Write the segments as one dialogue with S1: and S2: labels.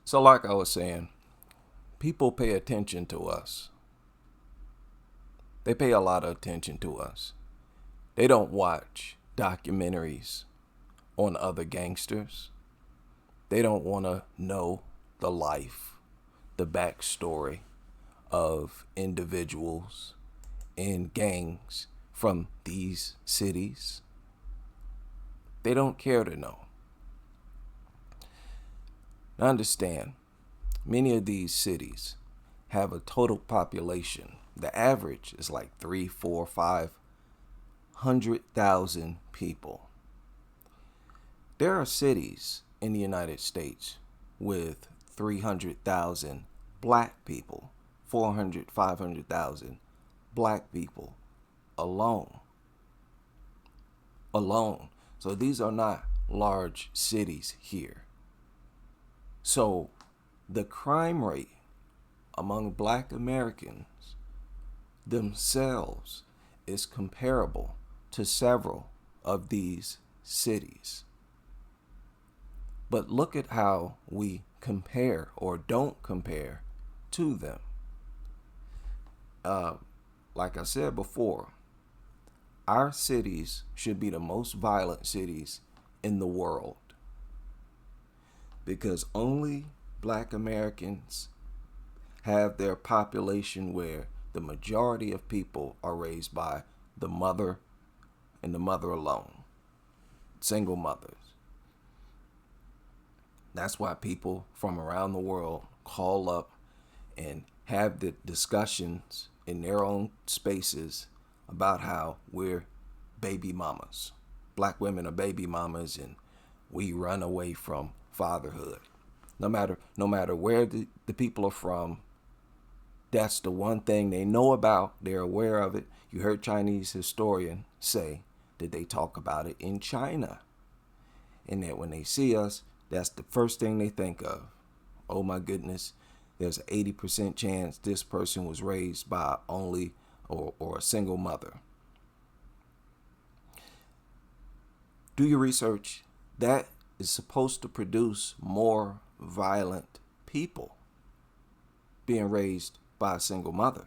S1: So, like I was saying, people pay attention to us. They pay a lot of attention to us. They don't watch documentaries on other gangsters. They don't want to know the life, the backstory of individuals in gangs from these cities. They don't care to know. Now understand, many of these cities have a total population. The average is like 3, 4, 500,000 people. There are cities in the United States with 300,000 black people, 400, 500,000 black people alone. Alone. So these are not large cities here. So the crime rate among black Americans themselves is comparable to several of these cities. But look at how we compare or don't compare to them. Like I said before, our cities should be the most violent cities in the world because only black Americans have their population where the majority of people are raised by the mother and the mother alone, single mothers. That's why people from around the world call up and have the discussions in their own spaces about how we're baby mamas. Black women are baby mamas and we run away from fatherhood. No matter where the people are from, that's the one thing they know about. They're aware of it. You heard Chinese historian say that they talk about it in China. And that when they see us, that's the first thing they think of. Oh my goodness, there's an 80% chance this person was raised by only or a single mother. Do your research. That is supposed to produce more violent people being raised by a single mother.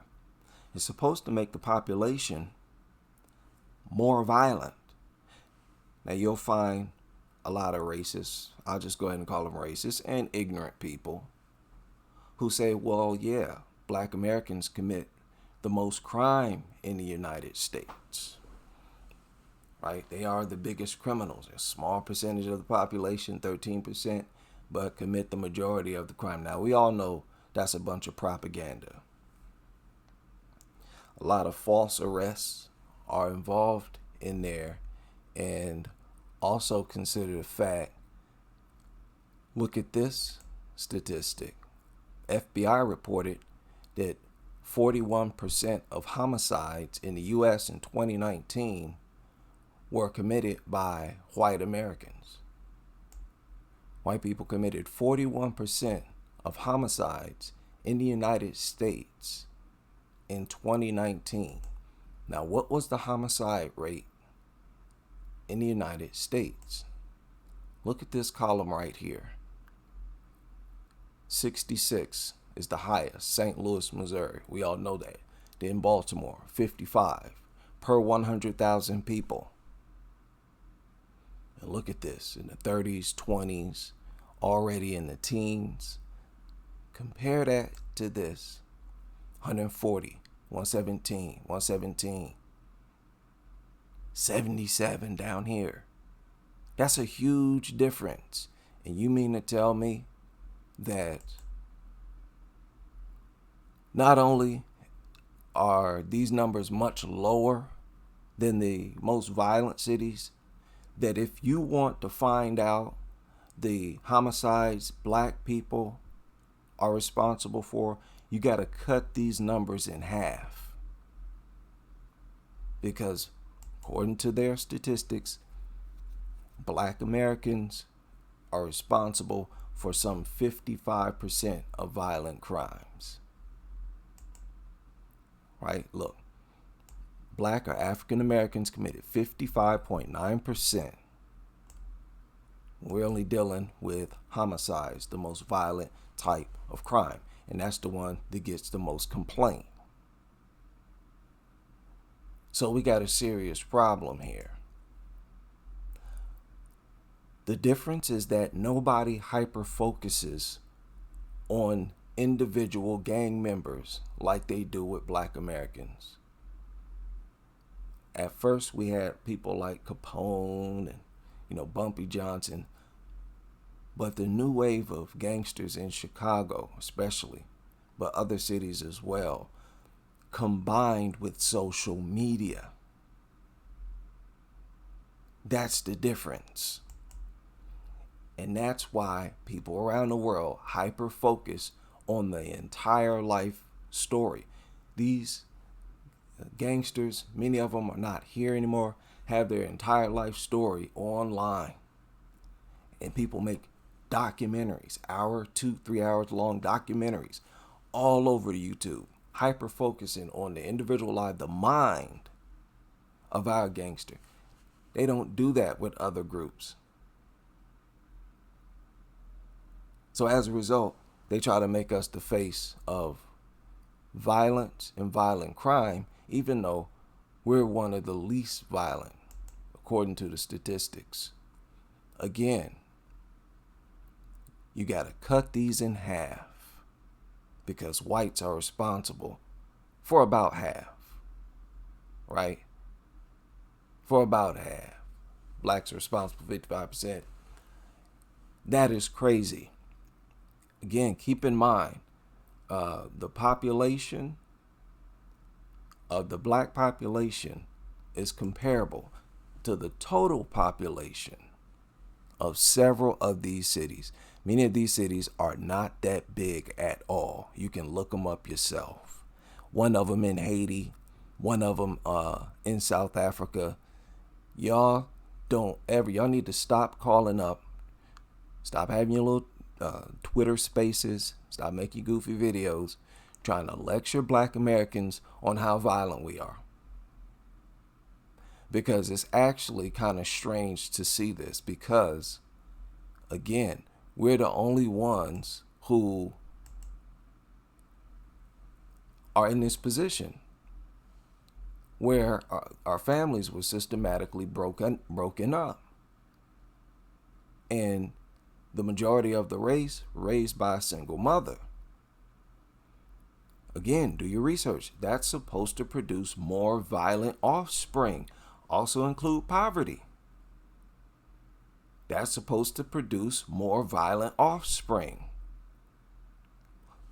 S1: It's supposed to make the population more violent. Now you'll find a lot of racists, I'll just go ahead and call them racist, and ignorant people who say, well, yeah, black Americans commit the most crime in the United States. Right? They are the biggest criminals. A small percentage of the population, 13%, but commit the majority of the crime. Now, we all know that's a bunch of propaganda. A lot of false arrests are involved in there, and also consider the fact, look at this statistic. FBI reported that 41% of homicides in the U.S. in 2019 were committed by white Americans. White people committed 41% of homicides in the United States in 2019. Now, what was the homicide rate in the United States? Look at this column right here. 66 is the highest, St. Louis, Missouri. We all know that. Then Baltimore, 55 per 100,000 people. And look at this, in the 30s, 20s, already in the teens. Compare that to this, 140, 117, 117, 77 down here. That's a huge difference. And you mean to tell me that not only are these numbers much lower than the most violent cities, that if you want to find out the homicides black people are responsible for, you got to cut these numbers in half. Because according to their statistics, black Americans are responsible for some 55% of violent crimes. Right? Look, black or African Americans committed 55.9% We're only dealing with homicides, the most violent type of crime. And that's the one that gets the most complaint. So we got a serious problem here. The difference is that nobody hyper focuses on individual gang members like they do with Black Americans. At first, we had people like Capone and, Bumpy Johnson. But the new wave of gangsters in Chicago, especially, but other cities as well, combined with social media. That's the difference. And that's why people around the world hyper focus on the entire life story. These gangsters, many of them are not here anymore, have their entire life story online. And people make documentaries, 2, 3 hours long documentaries all over YouTube, hyper focusing on the individual life, the mind of our gangster. They don't do that with other groups. So as a result, they try to make us the face of violence and violent crime, even though we're one of the least violent, according to the statistics. Again, you got to cut these in half because whites are responsible for about half, right? For about half. Blacks are responsible for 55%. That is crazy. Again, keep in mind, the population of the Black population is comparable to the total population of several of these cities. Many of these cities are not that big at all. You can look them up yourself. One of them in Haiti, one of them in South Africa. Y'all need to stop calling up. Stop having your little Twitter spaces. Stop making goofy videos trying to lecture Black Americans on how violent we are. Because it's actually kind of strange to see this because, again, we're the only ones who are in this position where our families were systematically broken up. And the majority of the race raised by a single mother. Again, do your research. That's supposed to produce more violent offspring. Also include poverty. That's supposed to produce more violent offspring.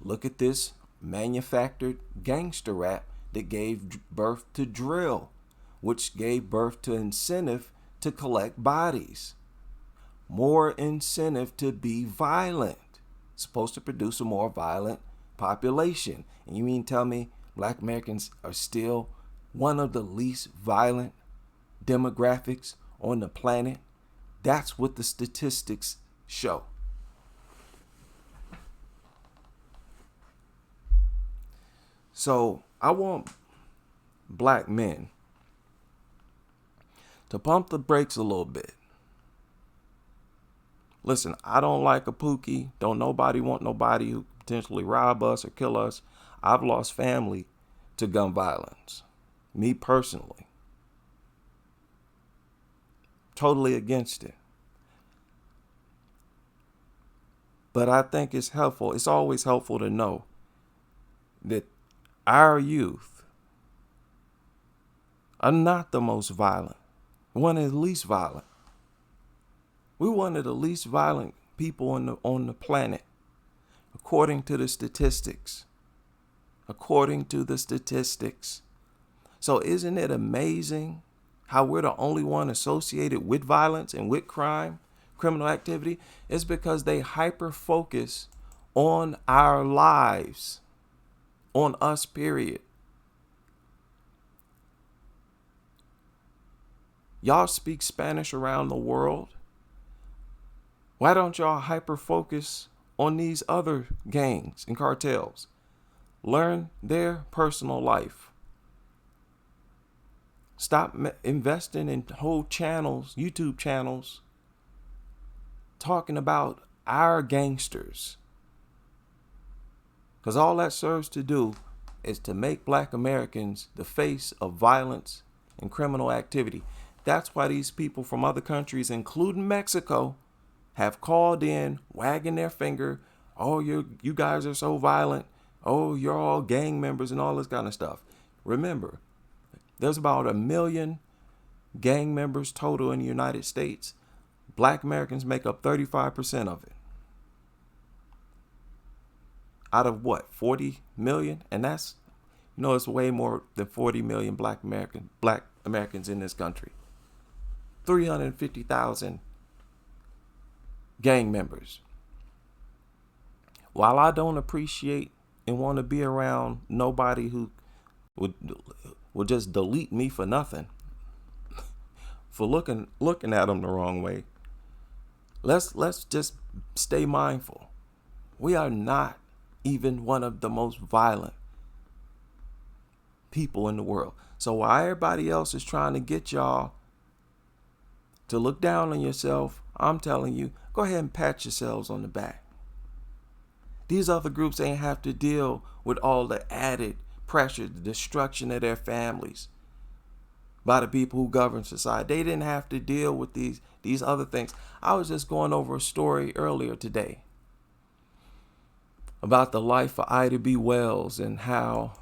S1: Look at this manufactured gangster rap that gave birth to drill, which gave birth to incentive to collect bodies. More incentive to be violent. It's supposed to produce a more violent population. And you mean tell me Black Americans are still one of the least violent demographics on the planet? That's what the statistics show. So I want Black men to pump the brakes a little bit. Listen, I don't like a Pookie. Don't nobody want nobody who potentially rob us or kill us. I've lost family to gun violence. Me personally. Totally against it. But I think it's helpful. It's always helpful to know that our youth are not the most violent. One of the least violent. We're one of the least violent people on the planet, according to the statistics. According to the statistics. So isn't it amazing how we're the only one associated with violence and with crime, criminal activity? It's because they hyper focus on our lives, on us, period. Y'all speak Spanish around the world. Why don't y'all hyper focus on these other gangs and cartels? Learn their personal life. Stop investing in whole channels, YouTube channels, talking about our gangsters. Because all that serves to do is to make black Americans the face of violence and criminal activity. That's why these people from other countries, including Mexico, have called in, wagging their finger. Oh, you guys are so violent. Oh, you're all gang members and all this kind of stuff. Remember, there's about 1 million gang members total in the United States. Black Americans make up 35% of it. Out of what, 40 million? And that's, it's way more than 40 million black Americans in this country. 350,000 gang members. While I don't appreciate and want to be around nobody who would just delete me for nothing, for looking at them the wrong way, let's just stay mindful. We are not even one of the most violent people in the world. So while everybody else is trying to get y'all to look down on yourself, I'm telling you, go ahead and pat yourselves on the back. These other groups ain't have to deal with all the added pressure, the destruction of their families by the people who govern society. They didn't have to deal with these other things. I was just going over a story earlier today about the life of Ida B. Wells and how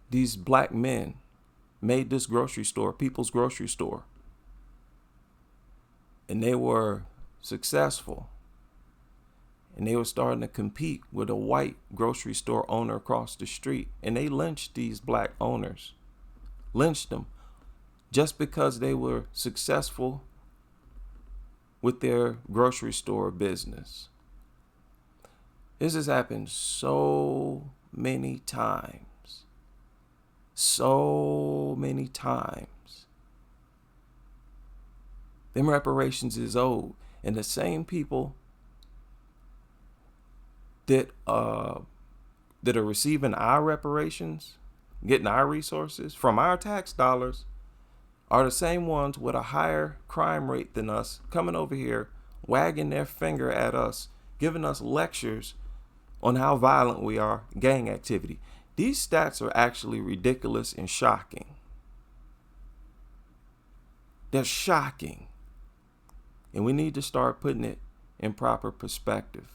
S1: these black men made this grocery store, People's Grocery Store. And they were successful. And they were starting to compete with a white grocery store owner across the street. And they lynched these black owners. Lynched them just because they were successful with their grocery store business. This has happened so many times. So many times. Them reparations is owed. And the same people that are receiving our reparations, getting our resources from our tax dollars, are the same ones with a higher crime rate than us, coming over here, wagging their finger at us, giving us lectures on how violent we are, gang activity. These stats are actually ridiculous and shocking. They're shocking. And we need to start putting it in proper perspective.